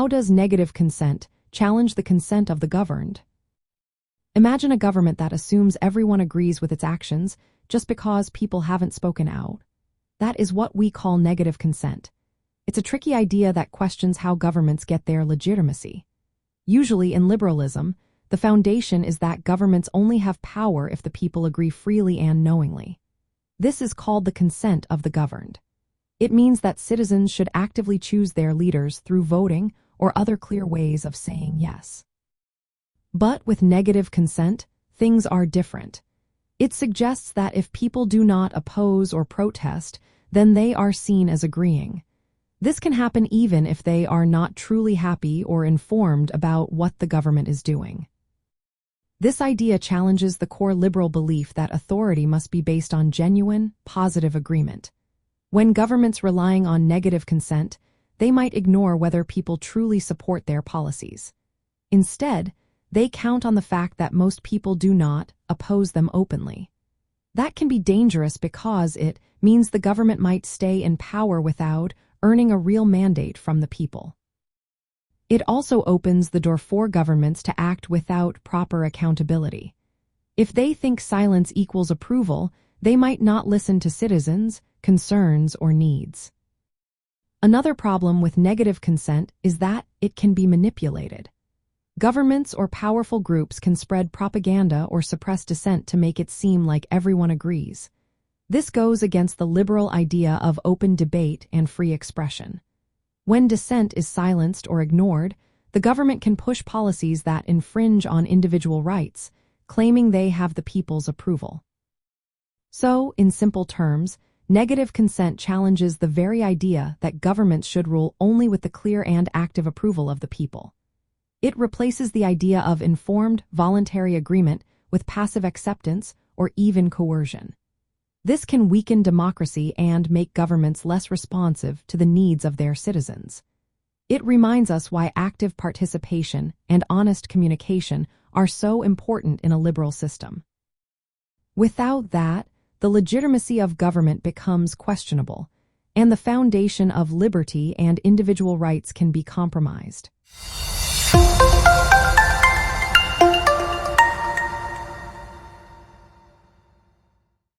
How does negative consent challenge the consent of the governed? Imagine a government that assumes everyone agrees with its actions just because people haven't spoken out. That is what we call negative consent. It's a tricky idea that questions how governments get their legitimacy. Usually in liberalism, the foundation is that governments only have power if the people agree freely and knowingly. This is called the consent of the governed. It means that citizens should actively choose their leaders through voting or other clear ways of saying yes. But with negative consent, things are different. It suggests that if people do not oppose or protest, then they are seen as agreeing. This can happen even if they are not truly happy or informed about what the government is doing. This idea challenges the core liberal belief that authority must be based on genuine, positive agreement. When governments relying on negative consent, they might ignore whether people truly support their policies. Instead, they count on the fact that most people do not oppose them openly. That can be dangerous because it means the government might stay in power without earning a real mandate from the people. It also opens the door for governments to act without proper accountability. If they think silence equals approval, they might not listen to citizens' concerns or needs. Another problem with negative consent is that it can be manipulated. Governments or powerful groups can spread propaganda or suppress dissent to make it seem like everyone agrees. This goes against the liberal idea of open debate and free expression. When dissent is silenced or ignored, the government can push policies that infringe on individual rights, claiming they have the people's approval. So, in simple terms, negative consent challenges the very idea that governments should rule only with the clear and active approval of the people. It replaces the idea of informed, voluntary agreement with passive acceptance or even coercion. This can weaken democracy and make governments less responsive to the needs of their citizens. It reminds us why active participation and honest communication are so important in a liberal system. Without that, the legitimacy of government becomes questionable, and the foundation of liberty and individual rights can be compromised.